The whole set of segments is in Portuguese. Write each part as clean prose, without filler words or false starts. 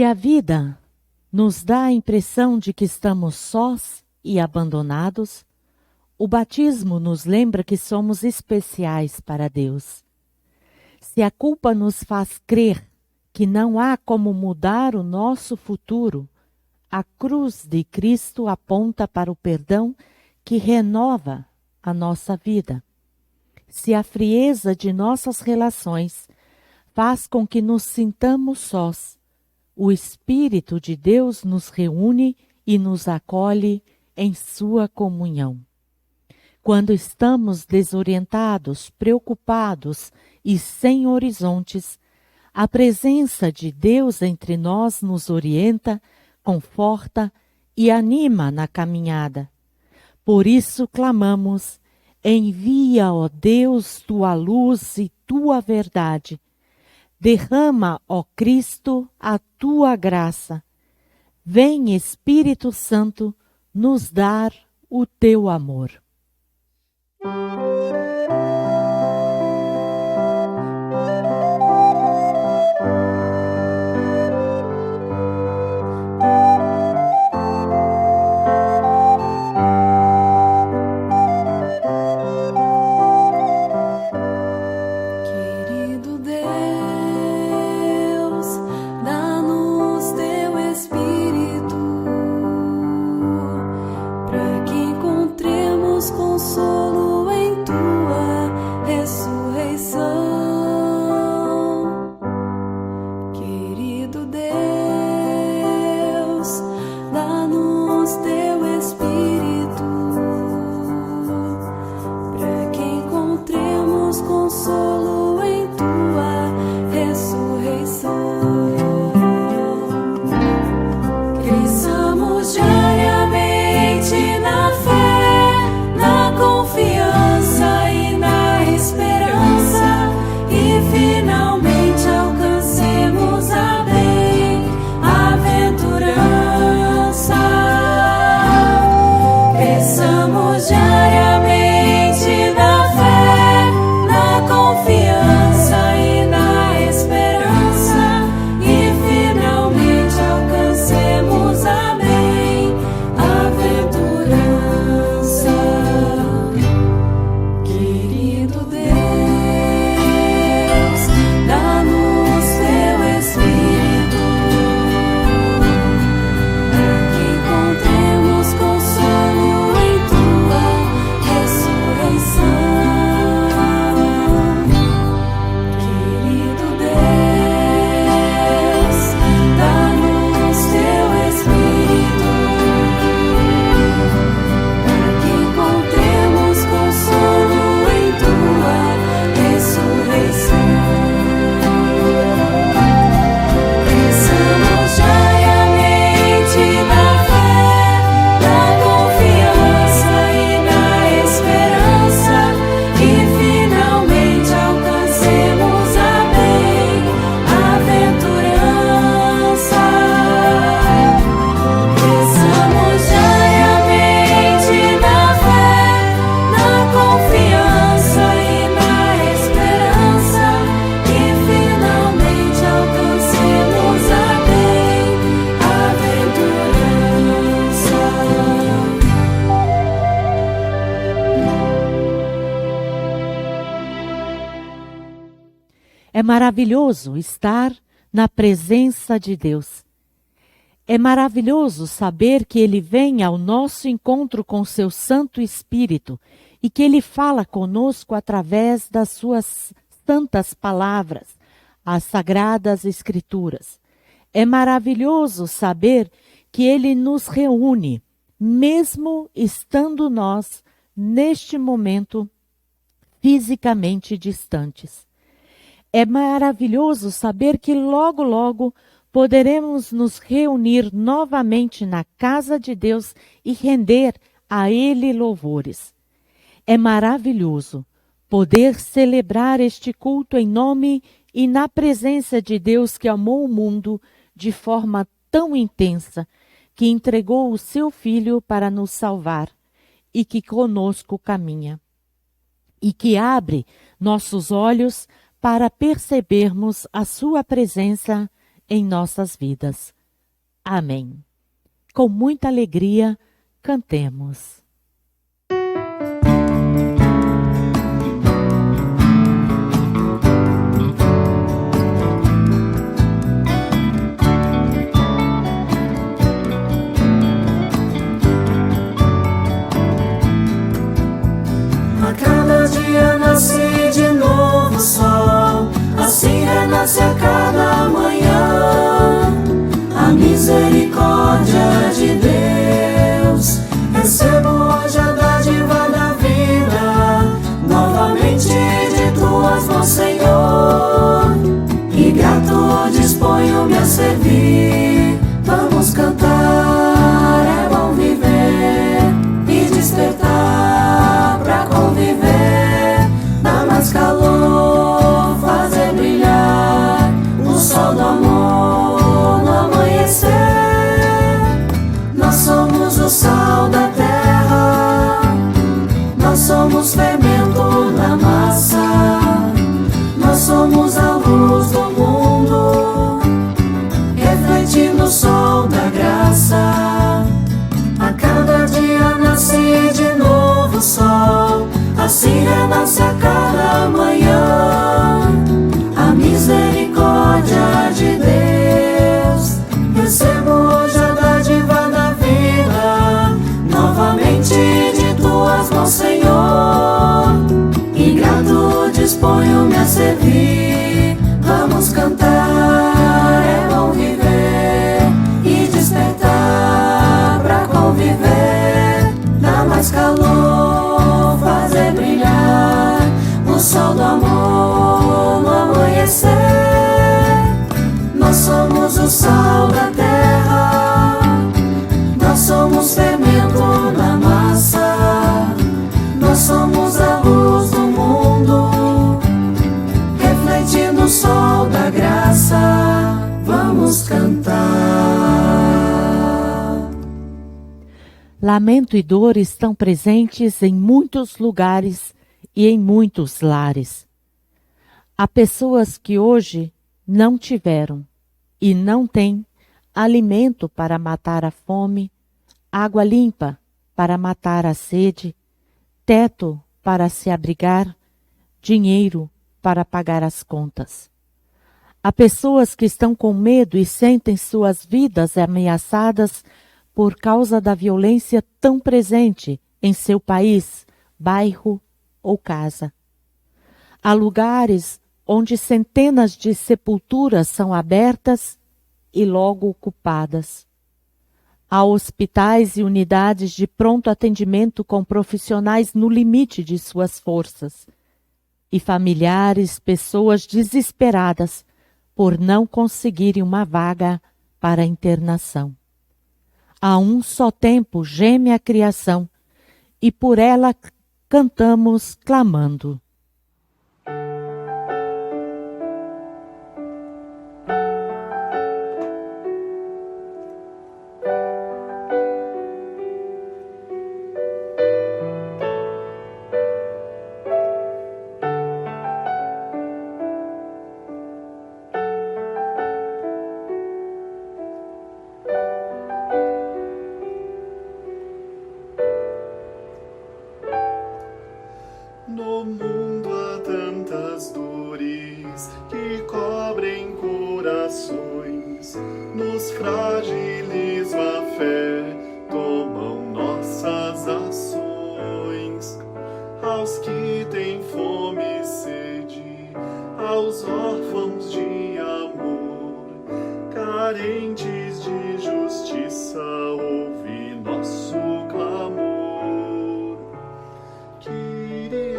Se a vida nos dá a impressão de que estamos sós e abandonados, o batismo nos lembra que somos especiais para Deus. Se a culpa nos faz crer que não há como mudar o nosso futuro, a cruz de Cristo aponta para o perdão que renova a nossa vida. Se a frieza de nossas relações faz com que nos sintamos sós, o Espírito de Deus nos reúne e nos acolhe em sua comunhão. Quando estamos desorientados, preocupados e sem horizontes, a presença de Deus entre nós nos orienta, conforta e anima na caminhada. Por isso clamamos: envia, ó Deus, tua luz e tua verdade. Derrama, ó Cristo, a tua graça. Vem, Espírito Santo, nos dar o teu amor. É maravilhoso estar na presença de Deus. É maravilhoso saber que Ele vem ao nosso encontro com seu Santo Espírito e que Ele fala conosco através das suas santas palavras, as Sagradas Escrituras. É maravilhoso saber que Ele nos reúne, mesmo estando nós, neste momento, fisicamente distantes. É maravilhoso saber que logo, logo poderemos nos reunir novamente na casa de Deus e render a Ele louvores. É maravilhoso poder celebrar este culto em nome e na presença de Deus que amou o mundo de forma tão intensa, que entregou o seu Filho para nos salvar e que conosco caminha, e que abre nossos olhos para percebermos a sua presença em nossas vidas. Amém. Com muita alegria, cantemos. A cada dia nasce de novo sol, assim renasce a cada manhã a misericórdia de Deus. Recebo hoje a dádiva da vida, novamente de tuas mãos, Senhor, e grato disponho-me a servir. Vamos cantar, é bom viver e despertar pra conviver. Dá mais calor, fazer brilhar o sol do amor no amanhecer. Nós somos o sal da terra, nós somos fermento na massa, nós somos a luz do mundo, refletindo o sol da graça. A cada dia nasce de novo sol, assim renasce a cada manhã a misericórdia de Deus. Recebo hoje a dádiva da vida, novamente de tuas mãos, Senhor, e grato disponho-me a servir. Vamos cantar, é bom viver e despertar pra conviver. Dá mais calor, fazer brilhar o sol do amor no amanhecer. Nós somos o sal da terra, nós somos fermento na massa, nós somos a luz do mundo, refletindo o sol da graça. Vamos cantar. Lamento e dor estão presentes em muitos lugares e em muitos lares. Há pessoas que hoje não tiveram e não têm alimento para matar a fome, água limpa para matar a sede, teto para se abrigar, dinheiro para pagar as contas. Há pessoas que estão com medo e sentem suas vidas ameaçadas por causa da violência tão presente em seu país, bairro ou casa. Há lugares onde centenas de sepulturas são abertas e logo ocupadas. Há hospitais e unidades de pronto atendimento com profissionais no limite de suas forças, e familiares, pessoas desesperadas por não conseguirem uma vaga para internação. A um só tempo geme a criação, e por ela cantamos clamando. No mundo há tantas dores que cobrem corações, nos frágiles a fé tomam nossas ações. Aos que têm fome e sede, aos órfãos de amor, carentes de justiça, ouve nosso clamor. Kyrie,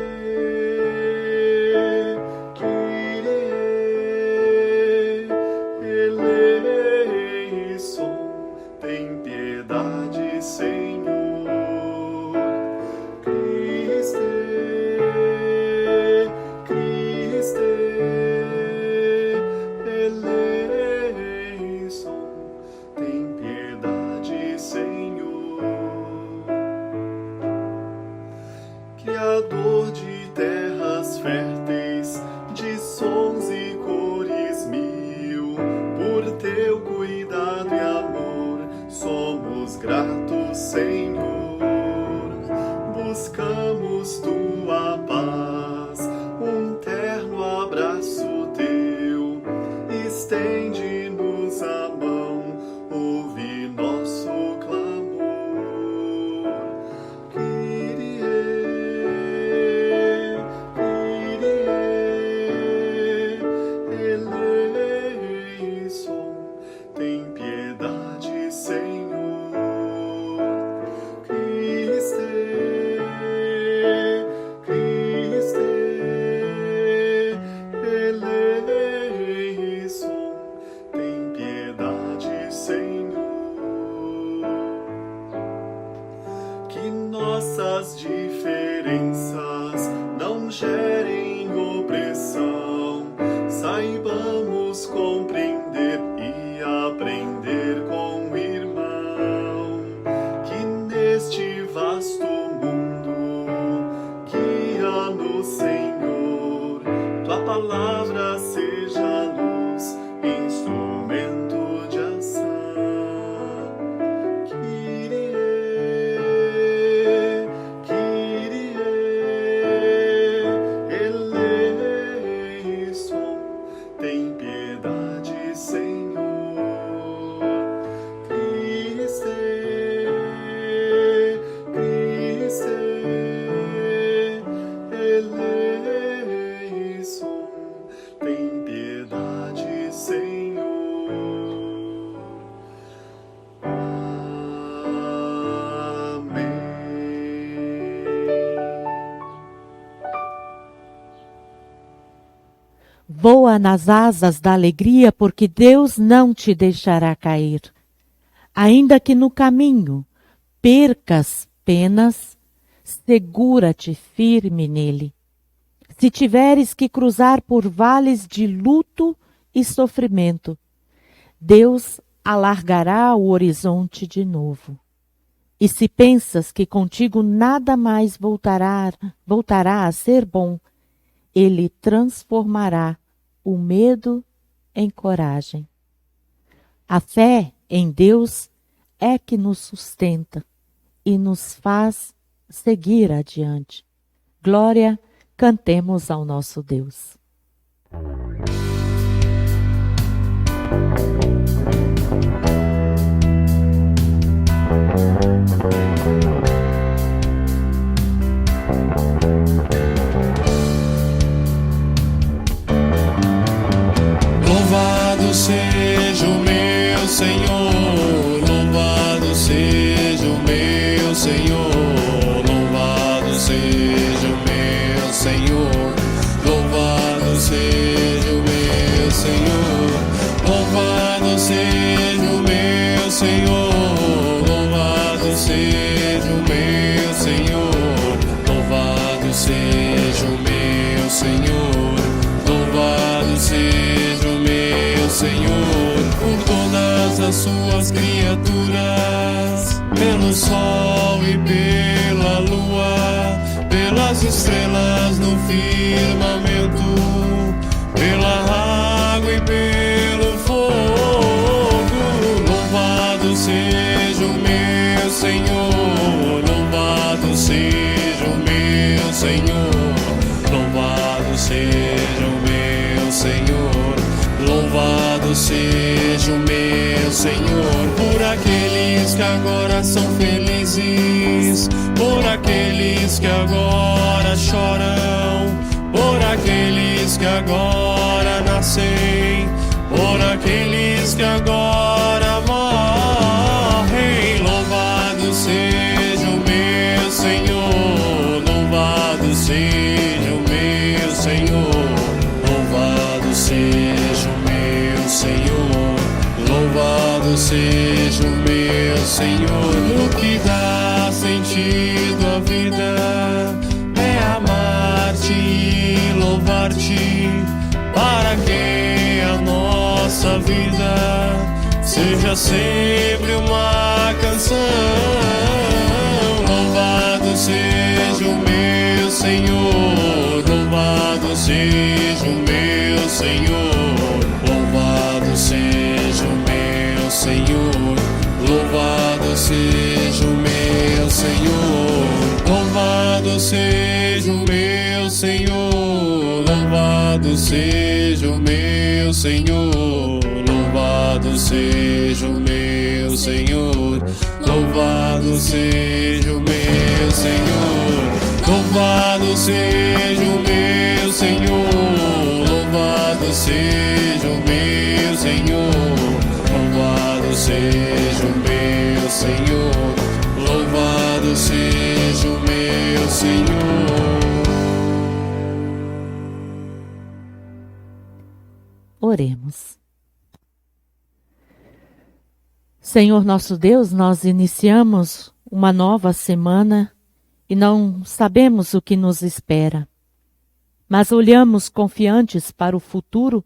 Senhor. Buscamos tua paz, um terno abraço teu. Estende-nos a mão, ouve nosso clamor. Kyrie, Kyrie, eleison, tem piedade, Senhor. Nossas diferenças não gerem opressão, saibamos compreender e aprender com o irmão, que neste vasto mundo guia-nos, Senhor, tua palavra seja luz, instrumento de ação. Tem piedade, Senhor. Cristo, Cristo, eleison. Tem piedade, Senhor. Amém. Voa nas asas da alegria, porque Deus não te deixará cair. Ainda que no caminho percas penas, segura-te firme nele. Se tiveres que cruzar por vales de luto e sofrimento, Deus alargará o horizonte de novo. E se pensas que contigo nada mais voltará a ser bom, Ele transformará o medo em coragem. A fé em Deus é que nos sustenta e nos faz seguir adiante. Glória, cantemos ao nosso Deus. Louvado seja o meu Senhor, louvado seja o meu Senhor, louvado seja o meu Senhor, louvado seja o meu Senhor, louvado seja o meu Senhor, louvado seja o meu Senhor, louvado seja o meu Senhor, louvado seja o meu Senhor, por todas as suas criaturas, pelo sol e pela lua, pelas estrelas no firmamento, pela água e pelo fogo. Louvado seja o meu Senhor, louvado seja o meu Senhor, louvado seja o meu Senhor, louvado seja o meu Senhor, por aqueles que agora são felizes, por aqueles que agora choram, por aqueles que agora nascem, por aqueles que agora morrem. Louvado seja o meu Senhor, louvado seja o meu Senhor, louvado seja o meu Senhor, louvado seja o meu Senhor. O que dá sentido à vida é amar-te e louvar-te, para que a nossa vida seja sempre uma canção. Louvado seja o meu Senhor, louvado seja o meu Senhor, louvado seja o meu Senhor, louvado seja o meu seja o meu Senhor, louvado seja o meu Senhor, louvado seja o meu Senhor, louvado seja o meu Senhor, louvado seja o meu Senhor, louvado seja o meu Senhor, louvado seja o meu Senhor, louvado seja o meu Senhor. Oremos. Senhor nosso Deus, nós iniciamos uma nova semana e não sabemos o que nos espera, mas olhamos confiantes para o futuro,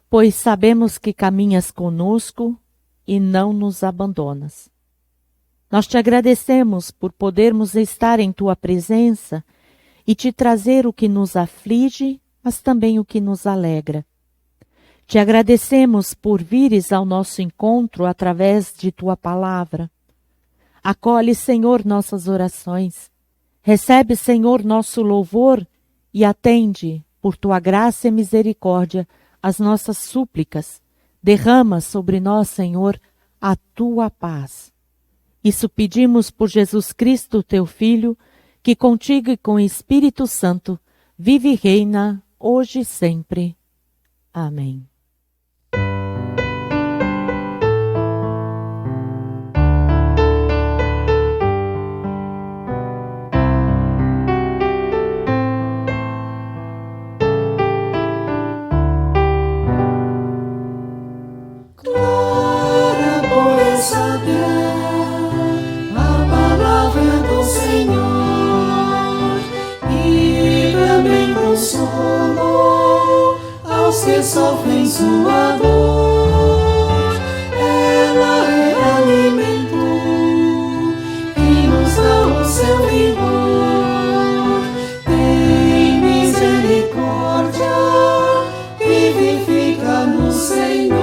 pois sabemos que caminhas conosco e não nos abandonas. Nós te agradecemos por podermos estar em tua presença e te trazer o que nos aflige, mas também o que nos alegra. Te agradecemos por vires ao nosso encontro através de tua palavra. Acolhe, Senhor, nossas orações. Recebe, Senhor, nosso louvor e atende, por tua graça e misericórdia, as nossas súplicas. Derrama sobre nós, Senhor, a tua paz. Isso pedimos por Jesus Cristo, teu Filho, que contigo e com o Espírito Santo vive e reina, hoje e sempre. Amém. Clara por saber a palavra do Senhor e também consolo aos que sofrem sua dor. Ela é alimento e nos dá o seu vigor. Tem misericórdia, vivifica no Senhor.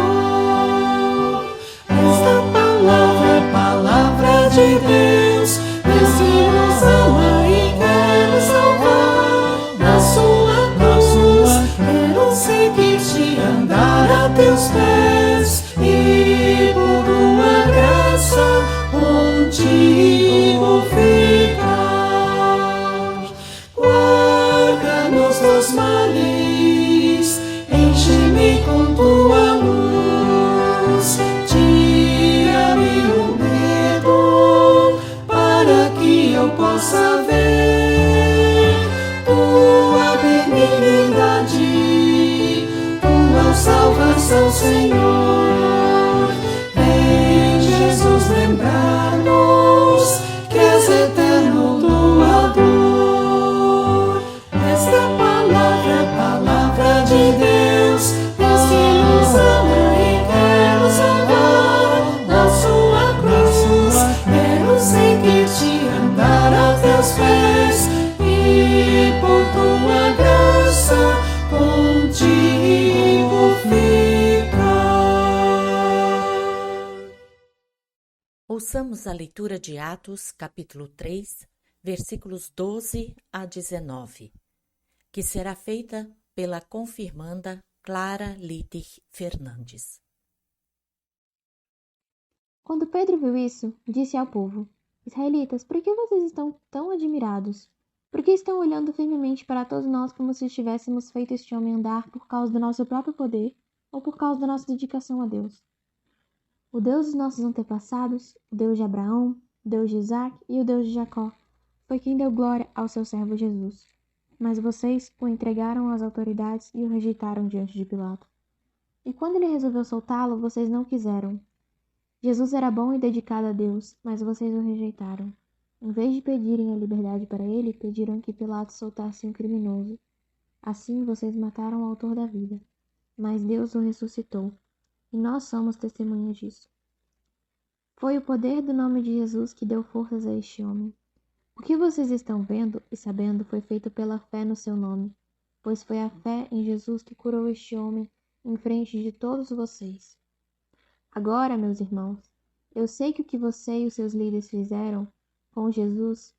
Esta palavra é palavra de Deus, Deus que nos ama e quer nos salvar. Na sua cruz, quero seguir-te, andar a teus pés e por tua graça contigo ficar. Guarda-nos dos males, enche-me com tua luz. Tira-me o medo, para que eu possa ver tua benignidade, tua salvação, Senhor. Vem, Jesus, lembrar-nos que és eterno doador. Esta palavra é palavra de Deus, Deus que nos ama e quer nos salvar. Na sua cruz, quero seguir-te, andar a teus pés e por tua graça contigo ficar. Ouçamos a leitura de Atos, capítulo 3, versículos 12 a 19, que será feita pela confirmanda Clara Littich Fernandes. Quando Pedro viu isso, disse ao povo: Israelitas, por que vocês estão tão admirados? Por que estão olhando firmemente para todos nós como se tivéssemos feito este homem andar por causa do nosso próprio poder ou por causa da nossa dedicação a Deus? O Deus dos nossos antepassados, o Deus de Abraão, o Deus de Isaac e o Deus de Jacó, foi quem deu glória ao seu servo Jesus. Mas vocês o entregaram às autoridades e o rejeitaram diante de Pilato. E quando ele resolveu soltá-lo, vocês não quiseram. Jesus era bom e dedicado a Deus, mas vocês o rejeitaram. Em vez de pedirem a liberdade para ele, pediram que Pilatos soltasse um criminoso. Assim vocês mataram o autor da vida. Mas Deus o ressuscitou, e nós somos testemunhas disso. Foi o poder do nome de Jesus que deu forças a este homem. O que vocês estão vendo e sabendo foi feito pela fé no seu nome, pois foi a fé em Jesus que curou este homem em frente de todos vocês. Agora, meus irmãos, eu sei que o que você e os seus líderes fizeram com Jesus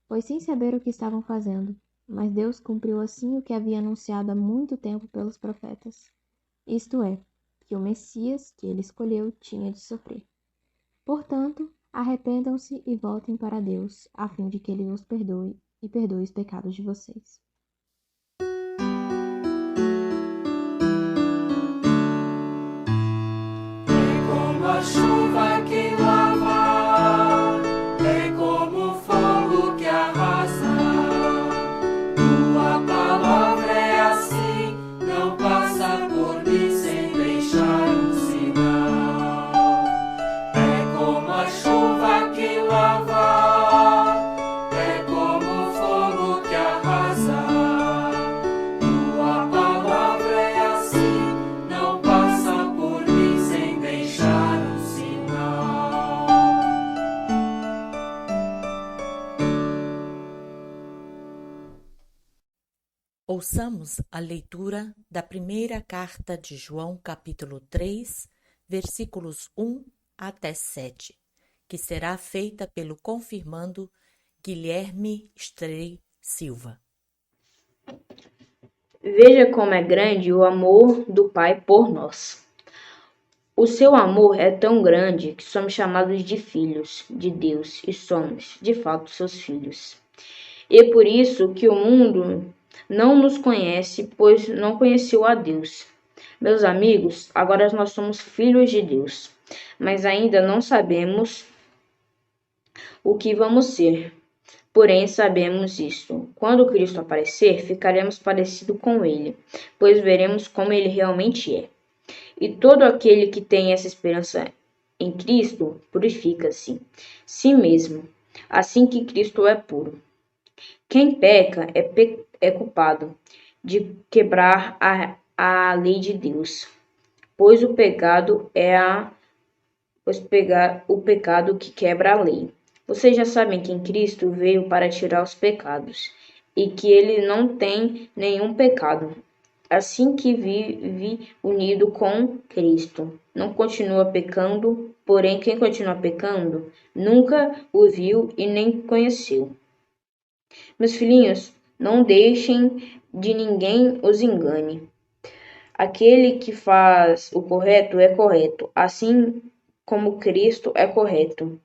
pois sem saber o que estavam fazendo. Mas Deus cumpriu assim o que havia anunciado há muito tempo pelos profetas. Isto é, que o Messias que ele escolheu tinha de sofrer. Portanto, arrependam-se e voltem para Deus, a fim de que ele os perdoe e perdoe os pecados de vocês. Como a chuva que lava, é como o fogo que arrasa. Tua palavra é assim, não passa por mim sem deixar um sinal. É como a chuva que lava, é como o fogo que arrasa. Tua palavra é assim, não passa por mim sem deixar um sinal. Ouçamos a leitura da primeira carta de João, capítulo 3, versículos 1 até 7, que será feita pelo confirmando Guilherme Strei Silva. Veja como é grande o amor do Pai por nós. O seu amor é tão grande que somos chamados de filhos de Deus e somos, de fato, seus filhos. E é por isso que o mundo não nos conhece, pois não conheceu a Deus. Meus amigos, agora nós somos filhos de Deus, mas ainda não sabemos o que vamos ser. Porém, sabemos isto: quando Cristo aparecer, ficaremos parecidos com Ele, pois veremos como Ele realmente é. E todo aquele que tem essa esperança em Cristo purifica-se si mesmo, assim que Cristo é puro. Quem peca é culpado de quebrar a lei de Deus, pois o pecado o pecado que quebra a lei. Vocês já sabem que em Cristo veio para tirar os pecados, e que ele não tem nenhum pecado. Assim que vive unido com Cristo, não continua pecando, porém quem continua pecando nunca o viu e nem conheceu. Meus filhinhos, não deixem de ninguém os engane. Aquele que faz o correto é correto, assim como Cristo é correto.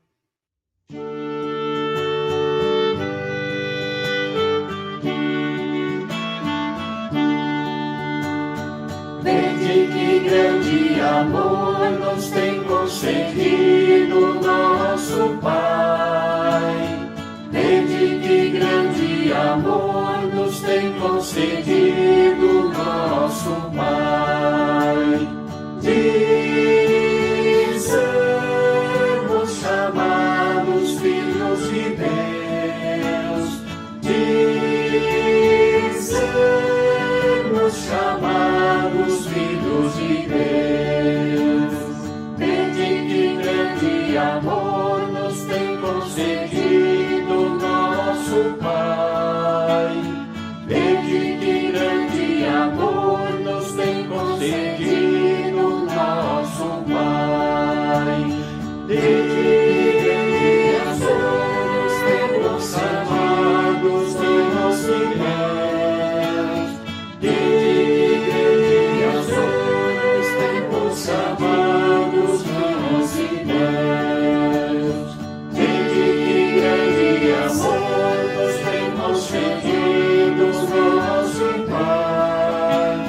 Vede que grande amor nos tem concedido nosso Pai. Vede que grande amor nos tem concedido nosso Pai. De sermos chamados filhos de Deus, de sermos chamados filhos de Deus. Vede que grande amor nos tem concedido nosso Pai. Vede que grande amor nos tem concedido nosso Pai. Vede que grande amor nos temos chamados filhos de Deus. Vede que grande amor nos temos chamados filhos de Deus. Vede que grande amor nos tem concedido nosso Pai.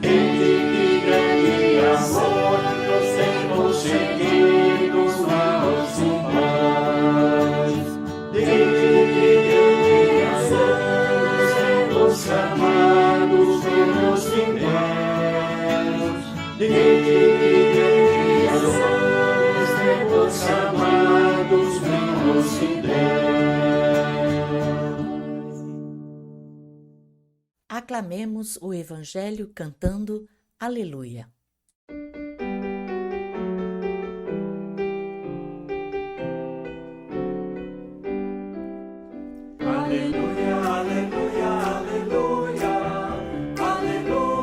Vede que grande amor nos tem concedido nosso Pai. Vede que grande amor nos temos chamados filhos de Deus. Vede que grande amor nos temos chamados filhos de Deus. Aclamemos o Evangelho cantando Aleluia. Aleluia, aleluia, aleluia, aleluia,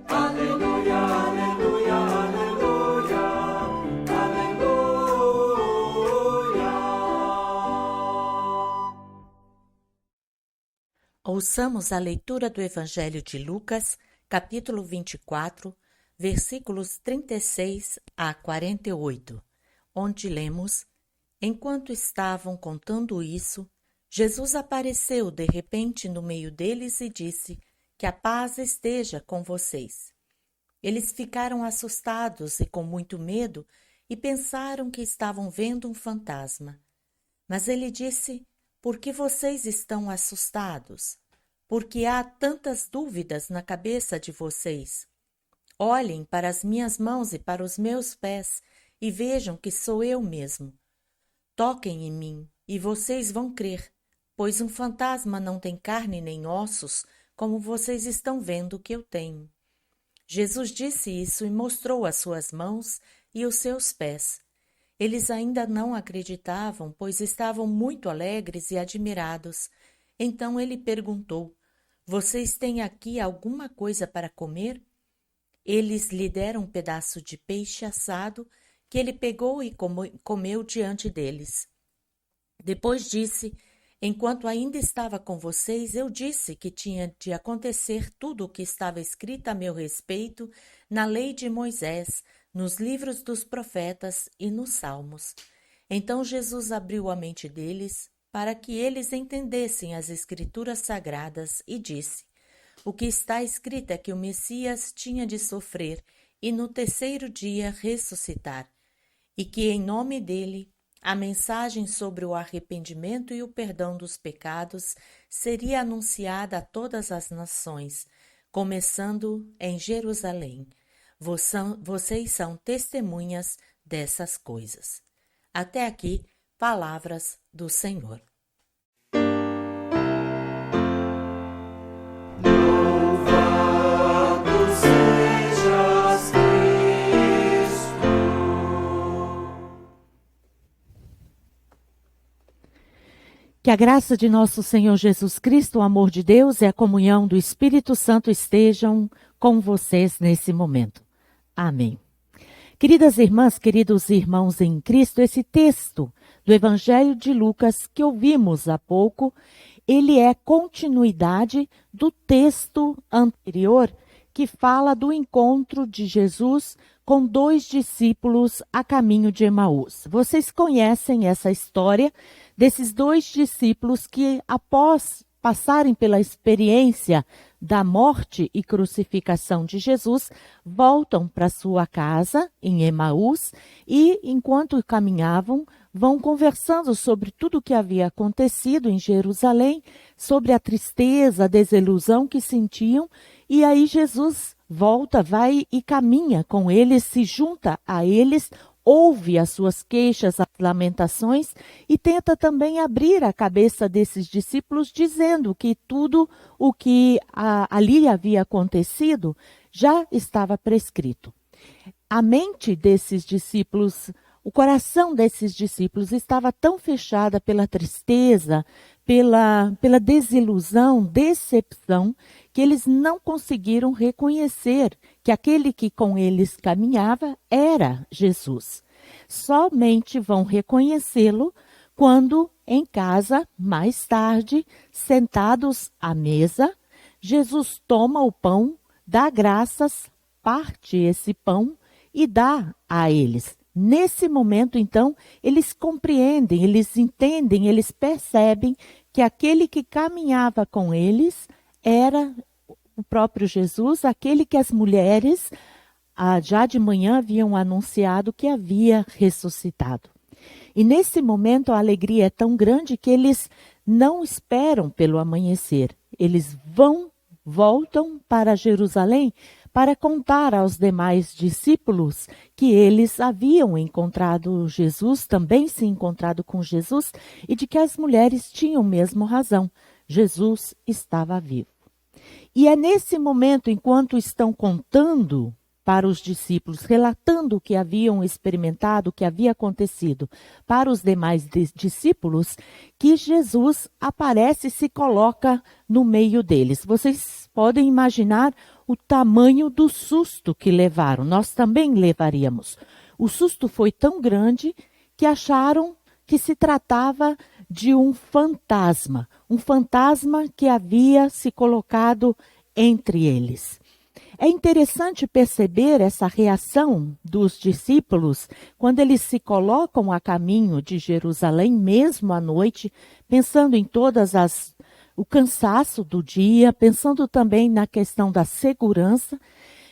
aleluia, aleluia, aleluia, aleluia. Ouçamos a leitura do Evangelho de Lucas, capítulo 24, versículos 36 a 48, onde lemos: Enquanto estavam contando isso, Jesus apareceu de repente no meio deles e disse: Que a paz esteja com vocês. Eles ficaram assustados e com muito medo e pensaram que estavam vendo um fantasma. Mas ele disse: Por que vocês estão assustados? Porque há tantas dúvidas na cabeça de vocês. Olhem para as minhas mãos e para os meus pés e vejam que sou eu mesmo. Toquem em mim e vocês vão crer, pois um fantasma não tem carne nem ossos, como vocês estão vendo que eu tenho. Jesus disse isso e mostrou as suas mãos e os seus pés. Eles ainda não acreditavam, pois estavam muito alegres e admirados. Então ele perguntou: Vocês têm aqui alguma coisa para comer? Eles lhe deram um pedaço de peixe assado que ele pegou e comeu diante deles. Depois disse: Enquanto ainda estava com vocês, eu disse que tinha de acontecer tudo o que estava escrito a meu respeito na lei de Moisés, nos livros dos profetas e nos salmos. Então Jesus abriu a mente deles para que eles entendessem as escrituras sagradas e disse: O que está escrito é que o Messias tinha de sofrer e no terceiro dia ressuscitar, e que em nome dele a mensagem sobre o arrependimento e o perdão dos pecados seria anunciada a todas as nações, começando em Jerusalém. Vocês são testemunhas dessas coisas. Até aqui, palavras do Senhor. Louvado sejas, Cristo. Que a graça de nosso Senhor Jesus Cristo, o amor de Deus e a comunhão do Espírito Santo estejam com vocês nesse momento. Amém. Queridas irmãs, queridos irmãos em Cristo, esse texto do Evangelho de Lucas que ouvimos há pouco, ele é continuidade do texto anterior que fala do encontro de Jesus com 2 discípulos a caminho de Emaús. Vocês conhecem essa história desses 2 discípulos que, após passarem pela experiência da morte e crucificação de Jesus, voltam para sua casa em Emaús e, enquanto caminhavam, vão conversando sobre tudo o que havia acontecido em Jerusalém, sobre a tristeza, a desilusão que sentiam, e aí Jesus volta, vai e caminha com eles, se junta a eles, ouve as suas queixas, as lamentações e tenta também abrir a cabeça desses discípulos, dizendo que tudo o que ali havia acontecido já estava prescrito. A mente desses discípulos, o coração desses discípulos estava tão fechada pela tristeza, pela desilusão, decepção, que eles não conseguiram reconhecer que aquele que com eles caminhava era Jesus. Somente vão reconhecê-lo quando, em casa, mais tarde, sentados à mesa, Jesus toma o pão, dá graças, parte esse pão e dá a eles. Nesse momento, então, eles compreendem, eles entendem, eles percebem que aquele que caminhava com eles era o próprio Jesus, aquele que as mulheres já de manhã haviam anunciado que havia ressuscitado. E nesse momento a alegria é tão grande que eles não esperam pelo amanhecer. Eles voltam para Jerusalém para contar aos demais discípulos que eles haviam encontrado Jesus, também se encontrado com Jesus, e de que as mulheres tinham mesmo razão. Jesus estava vivo. E é nesse momento, enquanto estão contando para os discípulos, relatando o que haviam experimentado, o que havia acontecido para os demais discípulos, que Jesus aparece e se coloca no meio deles. Vocês podem imaginar o tamanho do susto que levaram. Nós também levaríamos. O susto foi tão grande que acharam que se tratava de um fantasma. um fantasma que havia se colocado entre eles. É interessante perceber essa reação dos discípulos quando eles se colocam a caminho de Jerusalém, mesmo à noite, pensando em o cansaço do dia, pensando também na questão da segurança,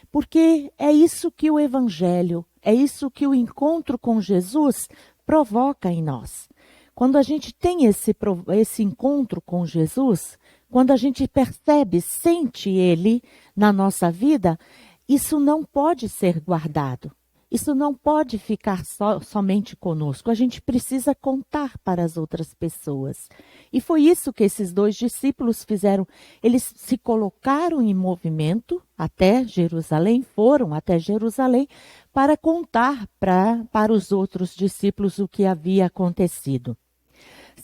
porque é isso que o Evangelho, é isso que o encontro com Jesus provoca em nós. Quando a gente tem esse encontro com Jesus, quando a gente percebe, sente Ele na nossa vida, isso não pode ser guardado. Isso não pode ficar somente conosco. A gente precisa contar para as outras pessoas. E foi isso que esses 2 discípulos fizeram. Eles se colocaram em movimento até Jerusalém, foram até Jerusalém para contar para os outros discípulos o que havia acontecido.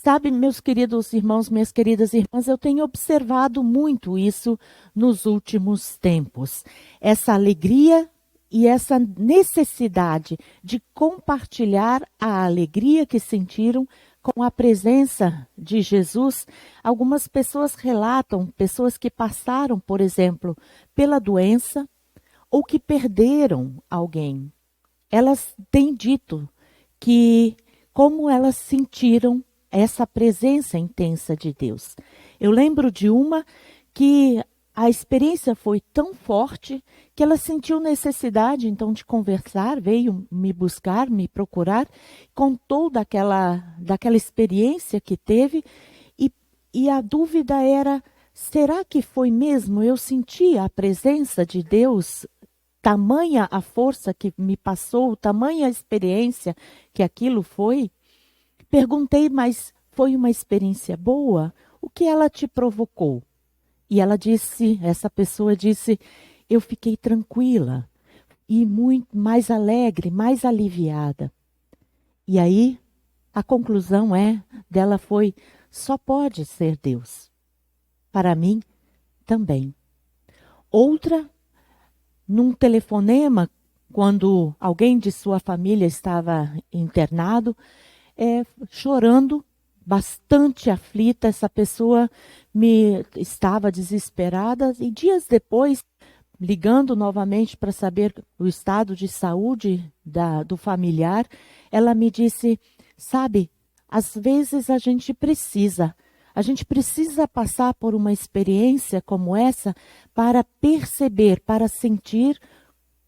Sabe, meus queridos irmãos, minhas queridas irmãs, eu tenho observado muito isso nos últimos tempos. Essa alegria e essa necessidade de compartilhar a alegria que sentiram com a presença de Jesus. Algumas pessoas relatam, pessoas que passaram, por exemplo, pela doença ou que perderam alguém. Elas têm dito que como elas sentiram essa presença intensa de Deus. Eu lembro de uma que a experiência foi tão forte que ela sentiu necessidade, então, de conversar, veio me buscar, me procurar, contou daquela experiência que teve e a dúvida era, será que foi mesmo? Eu senti a presença de Deus, tamanha a força que me passou, tamanha a experiência que aquilo foi? Perguntei, mas foi uma experiência boa? O que ela te provocou? E ela disse, essa pessoa disse, eu fiquei tranquila e muito mais alegre, mais aliviada. E aí, a conclusão dela foi, só pode ser Deus. Para mim, também. Outra, num telefonema, quando alguém de sua família estava internado, chorando, bastante aflita, essa pessoa estava desesperada e dias depois, ligando novamente para saber o estado de saúde do familiar, ela me disse, sabe, às vezes a gente precisa passar por uma experiência como essa para perceber, para sentir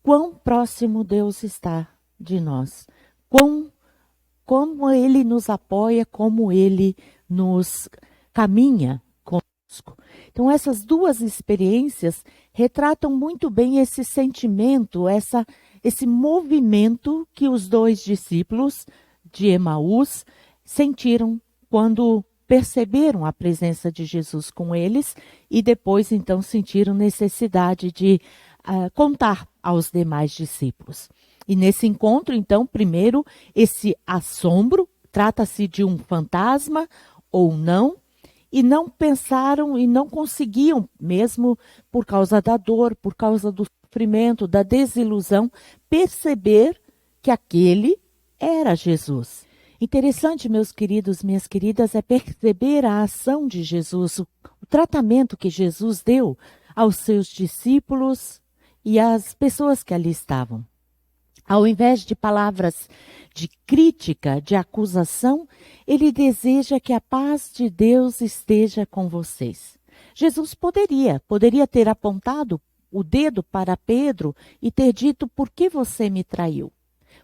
quão próximo Deus está de nós, como Ele nos apoia, como Ele nos caminha conosco. Então, essas 2 experiências retratam muito bem esse sentimento, esse movimento que os 2 discípulos de Emaús sentiram quando perceberam a presença de Jesus com eles e depois, então, sentiram necessidade de contar aos demais discípulos. E nesse encontro, então, primeiro, esse assombro, trata-se de um fantasma ou não, e não pensaram e não conseguiam, mesmo por causa da dor, por causa do sofrimento, da desilusão, perceber que aquele era Jesus. Interessante, meus queridos, minhas queridas, é perceber a ação de Jesus, o tratamento que Jesus deu aos seus discípulos e às pessoas que ali estavam. Ao invés de palavras de crítica, de acusação, ele deseja que a paz de Deus esteja com vocês. Jesus poderia ter apontado o dedo para Pedro e ter dito, por que você me traiu?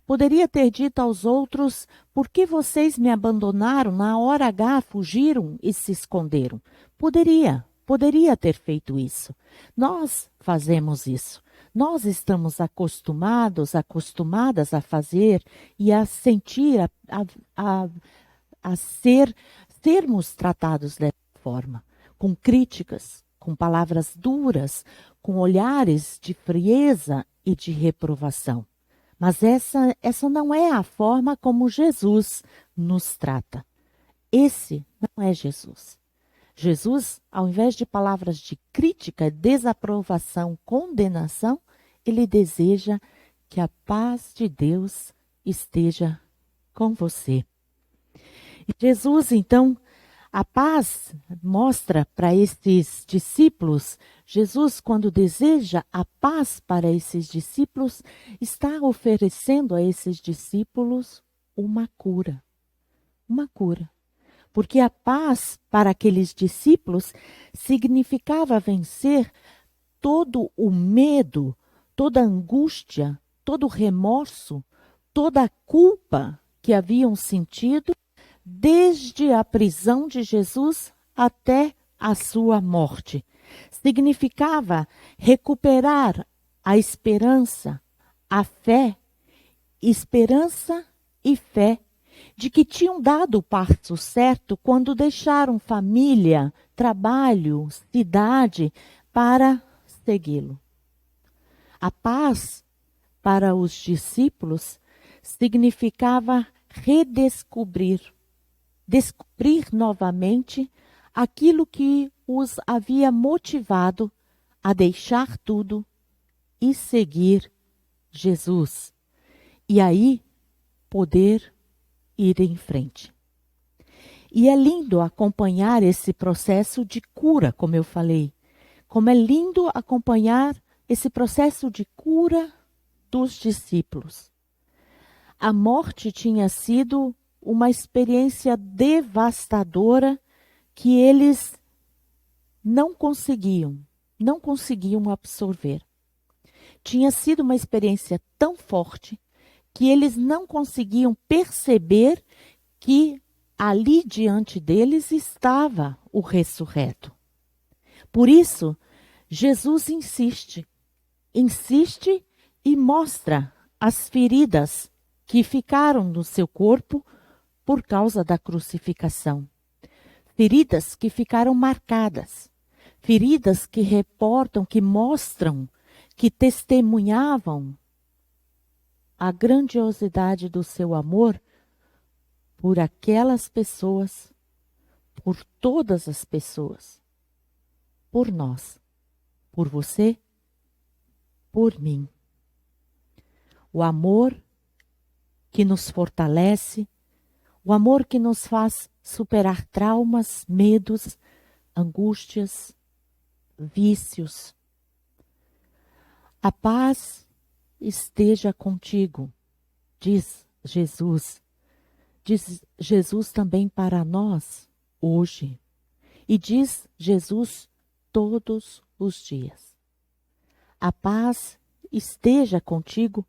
Poderia ter dito aos outros, por que vocês me abandonaram, na hora H fugiram e se esconderam? Poderia ter feito isso. Nós fazemos isso. Nós estamos acostumadas a fazer e a sentir, sermos tratados dessa forma, com críticas, com palavras duras, com olhares de frieza e de reprovação. Mas essa não é a forma como Jesus nos trata. Esse não é Jesus. Jesus, ao invés de palavras de crítica, desaprovação, condenação, ele deseja que a paz de Deus esteja com você. E Jesus, então, A paz mostra para esses discípulos, Jesus, quando deseja a paz para esses discípulos, está oferecendo a esses discípulos uma cura. Uma cura. Porque a paz para aqueles discípulos significava vencer todo o medo, toda a angústia, todo o remorso, toda a culpa que haviam sentido desde a prisão de Jesus até a sua morte. Significava recuperar a esperança, a fé, esperança e fé de que tinham dado o passo certo quando deixaram família, trabalho, cidade para segui-lo. A paz para os discípulos significava descobrir novamente aquilo que os havia motivado a deixar tudo e seguir Jesus. E aí poder ir em frente. E é lindo acompanhar esse processo de cura, como eu falei. Como é lindo acompanhar esse processo de cura dos discípulos. A morte tinha sido uma experiência devastadora que eles não conseguiam absorver. Tinha sido uma experiência tão forte que eles não conseguiam perceber que ali diante deles estava o ressurreto. Por isso, Jesus insiste e mostra as feridas que ficaram no seu corpo por causa da crucificação. Feridas que ficaram marcadas, feridas que reportam, que mostram, que testemunhavam a grandiosidade do seu amor por aquelas pessoas, por todas as pessoas, por nós, por você, por mim. O amor que nos fortalece, o amor que nos faz superar traumas, medos, angústias, vícios. A paz esteja contigo, diz Jesus. Diz Jesus também para nós hoje. E diz Jesus todos os dias. A paz esteja contigo,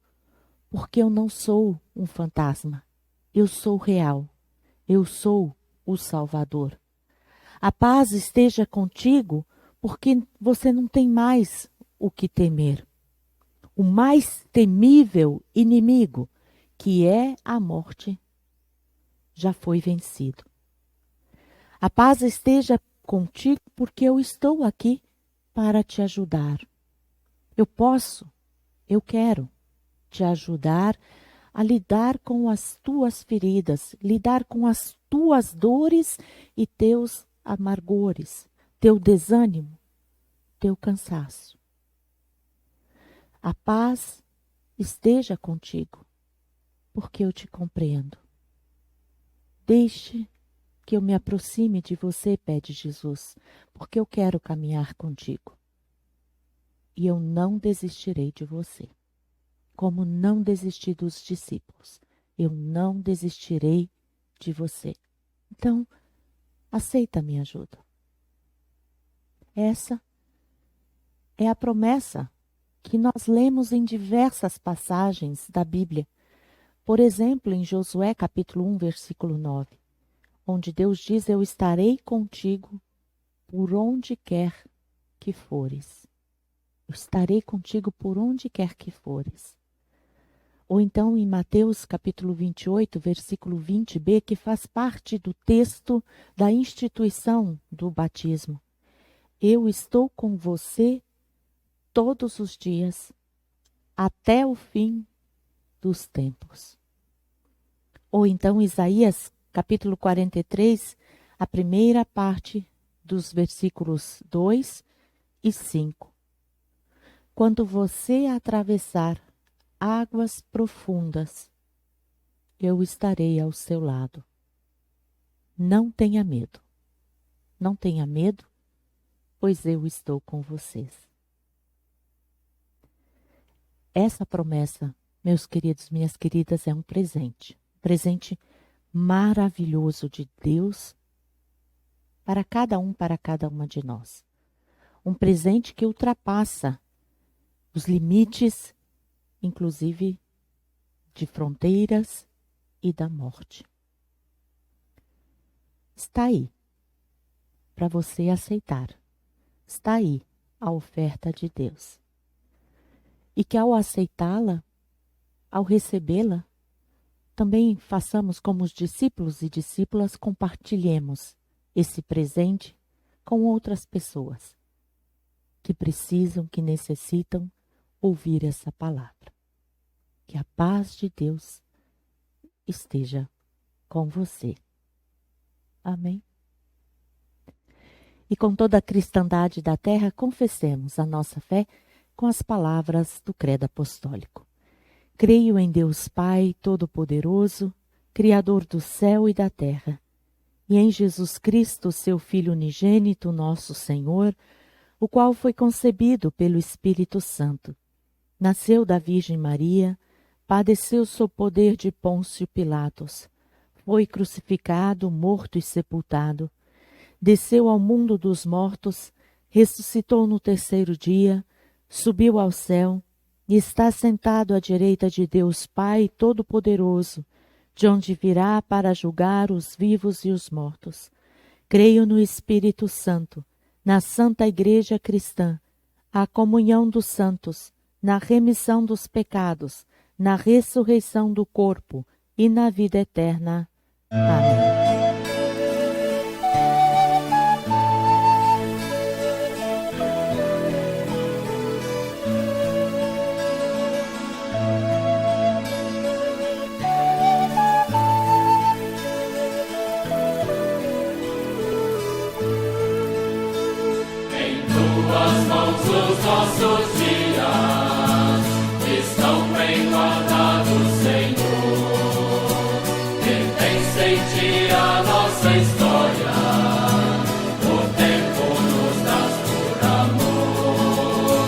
porque eu não sou um fantasma. Eu sou real. Eu sou o Salvador. A paz esteja contigo, porque você não tem mais o que temer. O mais temível inimigo, que é a morte, já foi vencido. A paz esteja contigo, porque eu estou aqui para te ajudar. Eu quero te ajudar a lidar com as tuas feridas, lidar com as tuas dores e teus amargores, teu desânimo, teu cansaço. A paz esteja contigo, porque eu te compreendo. Deixe que eu me aproxime de você, pede Jesus, porque eu quero caminhar contigo. E eu não desistirei de você, como não desisti dos discípulos. Eu não desistirei de você. Então, aceita a minha ajuda. Essa é a promessa que nós lemos em diversas passagens da Bíblia. Por exemplo, em Josué capítulo 1, versículo 9, onde Deus diz: eu estarei contigo por onde quer que fores. Eu estarei contigo por onde quer que fores. Ou então em Mateus capítulo 28, versículo 20b, que faz parte do texto da instituição do batismo. Eu estou com você todos os dias, até o fim dos tempos. Ou então Isaías capítulo 43, a primeira parte dos versículos 2 e 5. Quando você atravessar águas profundas, eu estarei ao seu lado. Não tenha medo, Não tenha medo, pois eu estou com vocês. Essa promessa, meus queridos, minhas queridas, é um presente maravilhoso de Deus para cada uma de nós. Um presente que ultrapassa os limites, inclusive de fronteiras e da morte. Está aí para você aceitar. Está aí a oferta de Deus. E que ao aceitá-la, ao recebê-la, também façamos como os discípulos e discípulas, compartilhemos esse presente com outras pessoas que precisam, que necessitam ouvir essa palavra. Que a paz de Deus esteja com você. Amém? E com toda a cristandade da terra, confessemos a nossa fé com as palavras do Credo Apostólico. Creio em Deus Pai Todo-Poderoso, Criador do céu e da terra, e em Jesus Cristo, seu Filho unigênito, nosso Senhor, o qual foi concebido pelo Espírito Santo. Nasceu da Virgem Maria, padeceu sob poder de Pôncio Pilatos, foi crucificado, morto e sepultado, desceu ao mundo dos mortos, ressuscitou no terceiro dia, subiu ao céu e está sentado à direita de Deus Pai Todo-Poderoso, de onde virá para julgar os vivos e os mortos. Creio no Espírito Santo, na Santa Igreja Cristã, a comunhão dos santos, na remissão dos pecados, na ressurreição do corpo e na vida eterna. Amém. Os nossos dias estão bem guardados, Senhor. Pertence em ti a nossa história. O tempo nos dás por amor.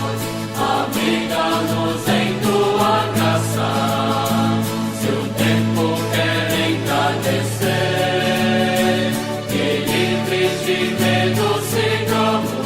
Abriga-nos em tua graça. Se o tempo quer entardecer, que livres de medo sigamos.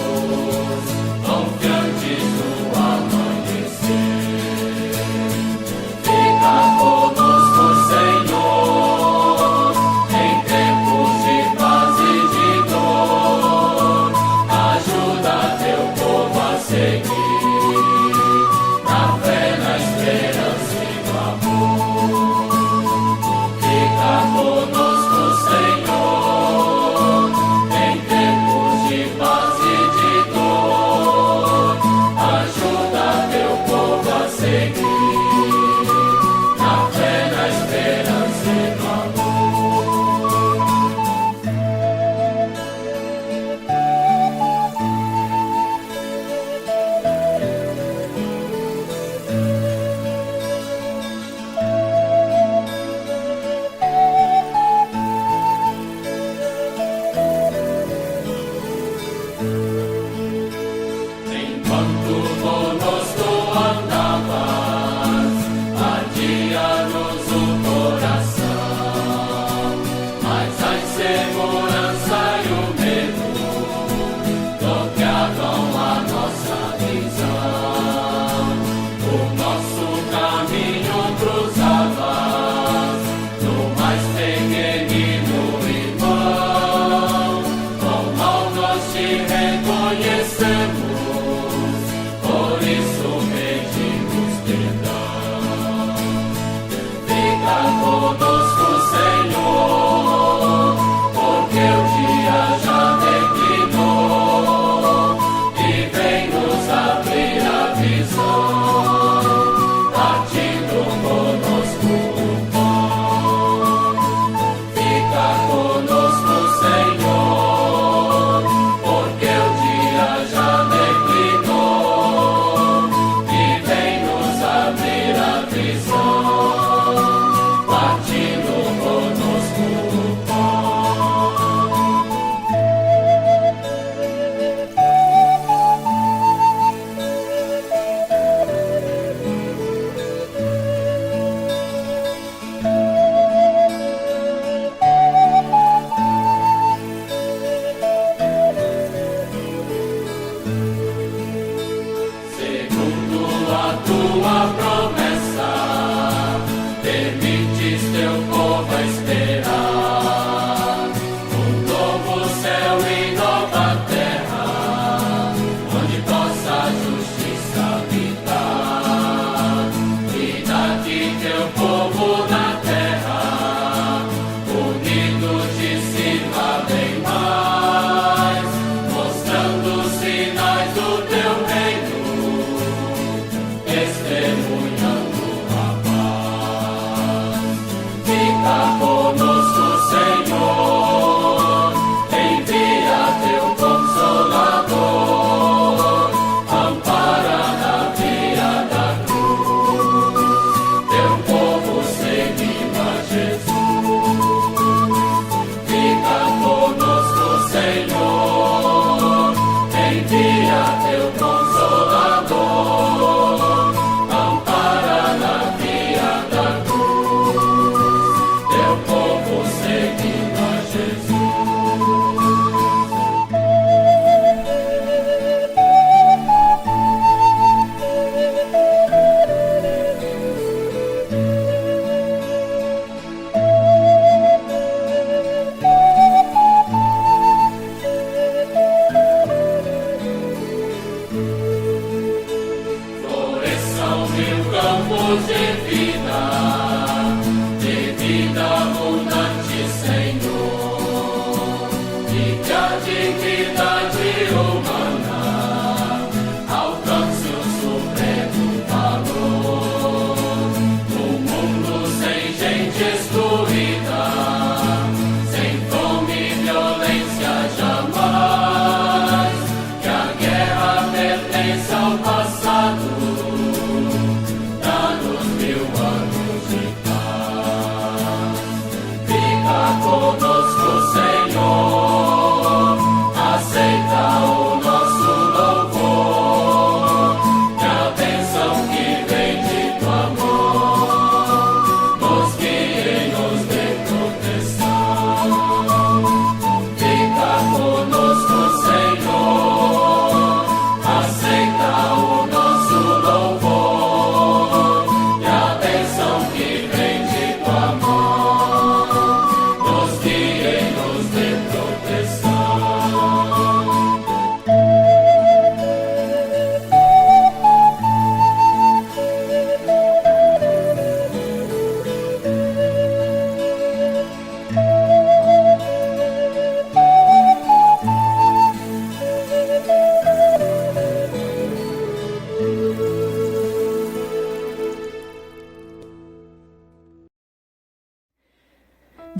Conosco, Senhor, porque o dia já vem.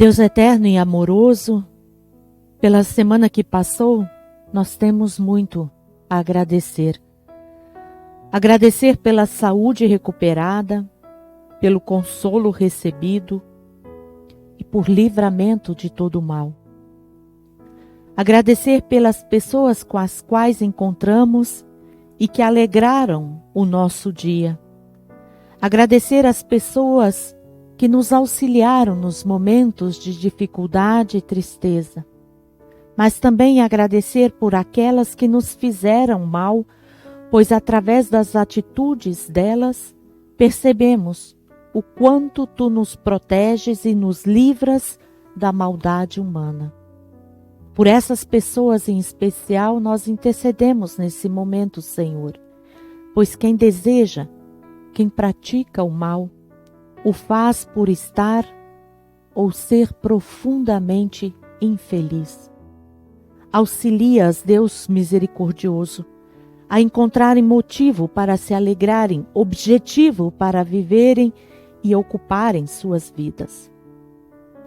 Deus eterno e amoroso, pela semana que passou, nós temos muito a agradecer. Agradecer pela saúde recuperada, pelo consolo recebido e por livramento de todo o mal. Agradecer pelas pessoas com as quais encontramos e que alegraram o nosso dia. Agradecer às pessoas que nos auxiliaram nos momentos de dificuldade e tristeza. Mas também agradecer por aquelas que nos fizeram mal, pois através das atitudes delas percebemos o quanto tu nos proteges e nos livras da maldade humana. Por essas pessoas em especial nós intercedemos nesse momento, Senhor, pois quem deseja, quem pratica o mal, o faz por estar ou ser profundamente infeliz. Auxilia-as, Deus misericordioso, a encontrarem motivo para se alegrarem, objetivo para viverem e ocuparem suas vidas.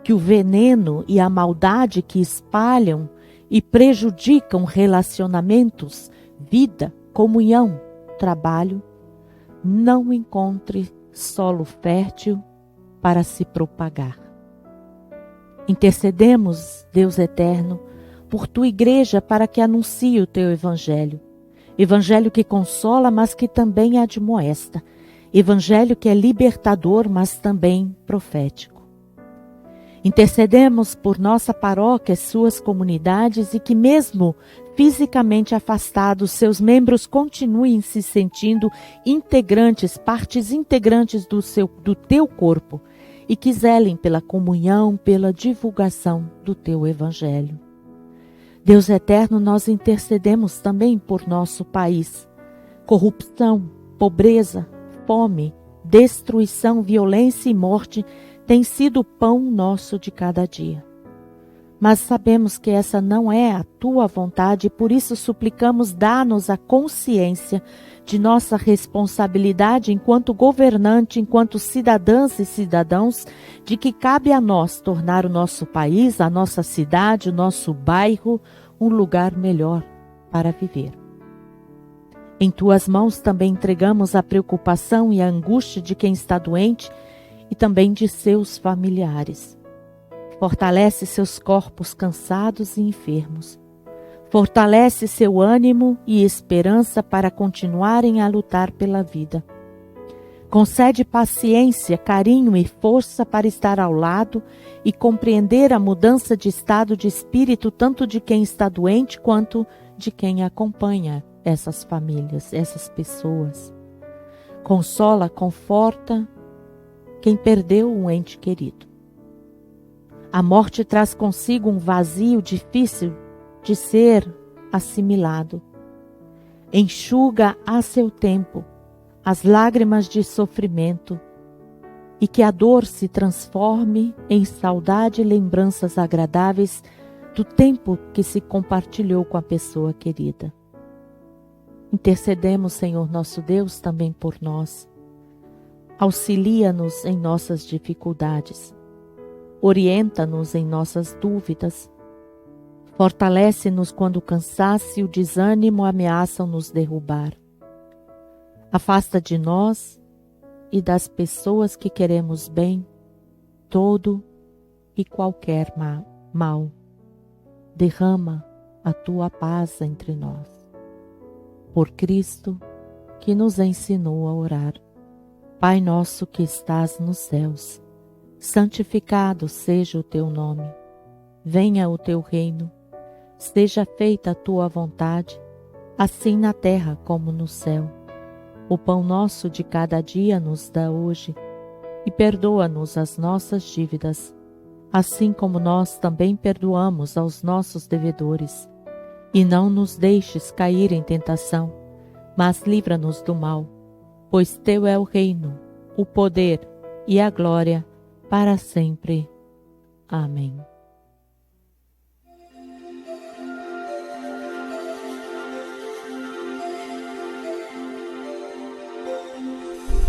Que o veneno e a maldade que espalham e prejudicam relacionamentos, vida, comunhão, trabalho, não encontre solo fértil para se propagar. Intercedemos, Deus eterno, por tua igreja para que anuncie o teu evangelho. Evangelho que consola, mas que também admoesta. Evangelho que é libertador, mas também profético. Intercedemos por nossa paróquia, suas comunidades e que mesmo fisicamente afastados, seus membros continuem se sentindo integrantes, partes integrantes do teu corpo e que zelem pela comunhão, pela divulgação do teu evangelho. Deus eterno, nós intercedemos também por nosso país. Corrupção, pobreza, fome, destruição, violência e morte têm sido o pão nosso de cada dia. Mas sabemos que essa não é a tua vontade e por isso suplicamos dá-nos a consciência de nossa responsabilidade enquanto governante, enquanto cidadãs e cidadãos, de que cabe a nós tornar o nosso país, a nossa cidade, o nosso bairro, um lugar melhor para viver. Em tuas mãos também entregamos a preocupação e a angústia de quem está doente e também de seus familiares. Fortalece seus corpos cansados e enfermos. Fortalece seu ânimo e esperança para continuarem a lutar pela vida. Concede paciência, carinho e força para estar ao lado e compreender a mudança de estado de espírito tanto de quem está doente quanto de quem acompanha essas famílias, essas pessoas. Consola, conforta quem perdeu um ente querido. A morte traz consigo um vazio difícil de ser assimilado. Enxuga a seu tempo as lágrimas de sofrimento e que a dor se transforme em saudade e lembranças agradáveis do tempo que se compartilhou com a pessoa querida. Intercedemos, Senhor nosso Deus, também por nós. Auxilia-nos em nossas dificuldades. Orienta-nos em nossas dúvidas. Fortalece-nos quando o cansaço e o desânimo ameaçam nos derrubar. Afasta de nós e das pessoas que queremos bem todo e qualquer mal. Derrama a tua paz entre nós. Por Cristo, que nos ensinou a orar. Pai nosso que estás nos céus, santificado seja o teu nome. Venha o teu reino. Seja feita a tua vontade, assim na terra como no céu. O pão nosso de cada dia nos dá hoje, e perdoa-nos as nossas dívidas, assim como nós também perdoamos aos nossos devedores. E não nos deixes cair em tentação, mas livra-nos do mal, pois teu é o reino, o poder e a glória para sempre. Amém.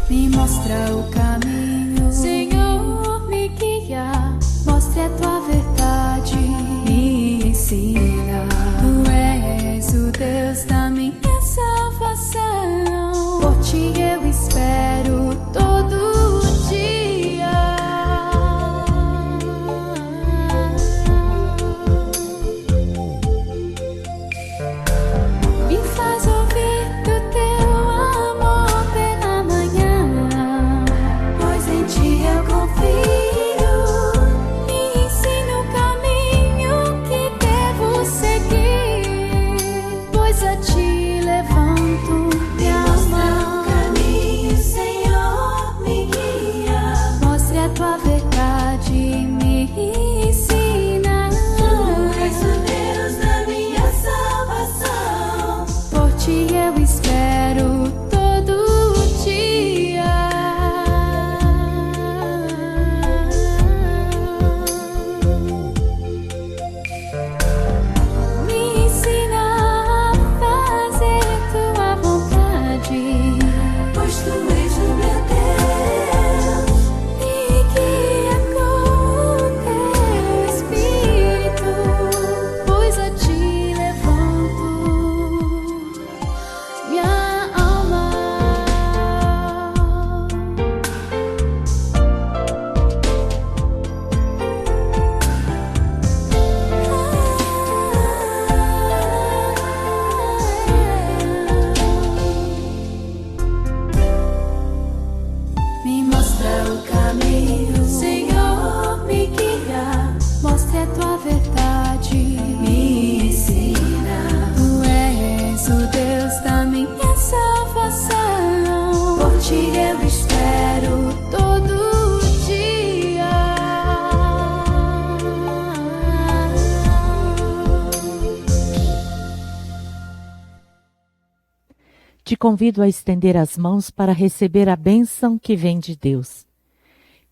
Me mostra o caminho, Senhor, me guia. mostre a tua ensina. Tu és o Deus da minha salvação. Por ti eu espero todo dia. Me faz ouvir do teu amor pela manhã, pois em ti eu confio. Me ensina o caminho que devo seguir, pois a ti levanto minha mão. O caminho, Senhor, me guia. Mostre a tua verdade e me ensina. Tu és o Deus da minha salvação. Por ti eu espero todo dia. Me ensina a fazer tua vontade, pois tu és o meu Deus. Me guia com o teu Espírito, pois a ti levanto minha alma. Me mostra o caminho, Senhor, me guia. Mostre a tua verdade, me ensina. Tu és o Deus da minha salvação. Por ti eu espero todo dia. Te convido a estender as mãos para receber a bênção que vem de Deus.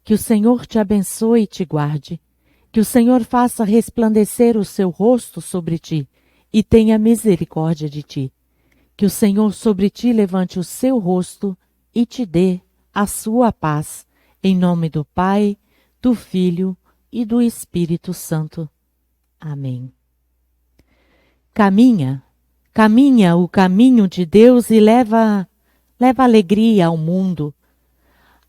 Que o Senhor te abençoe e te guarde. Que o Senhor faça resplandecer o seu rosto sobre ti e tenha misericórdia de ti. Que o Senhor sobre ti levante o seu rosto e te dê a sua paz. Em nome do Pai, do Filho e do Espírito Santo. Amém. Caminha o caminho de Deus e leva alegria ao mundo.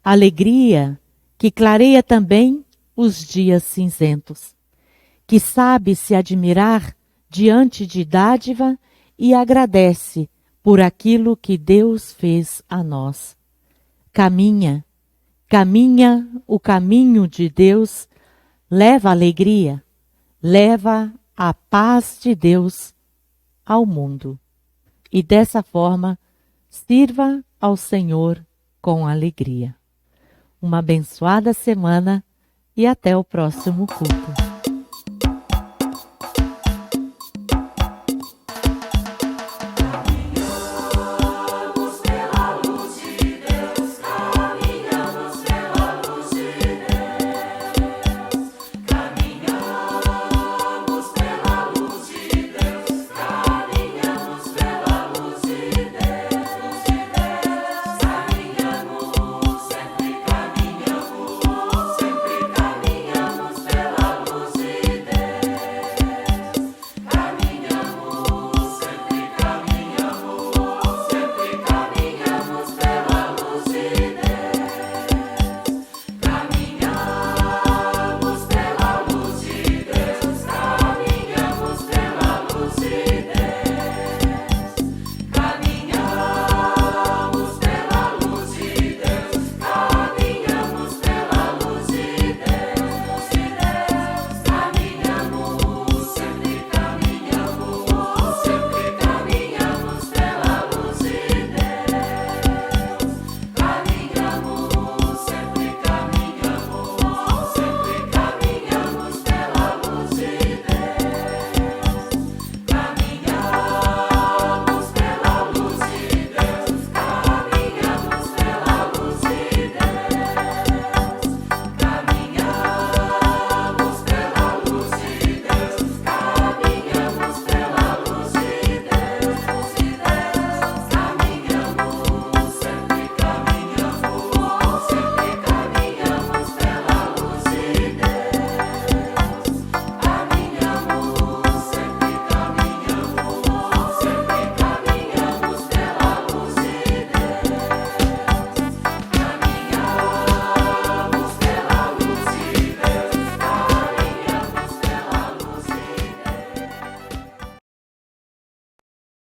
Alegria que clareia também os dias cinzentos. Que sabe se admirar diante de dádiva e agradece por aquilo que Deus fez a nós. Caminha o caminho de Deus, leva alegria, leva a paz de Deus ao mundo. E dessa forma, sirva ao Senhor com alegria. Uma abençoada semana e até o próximo culto.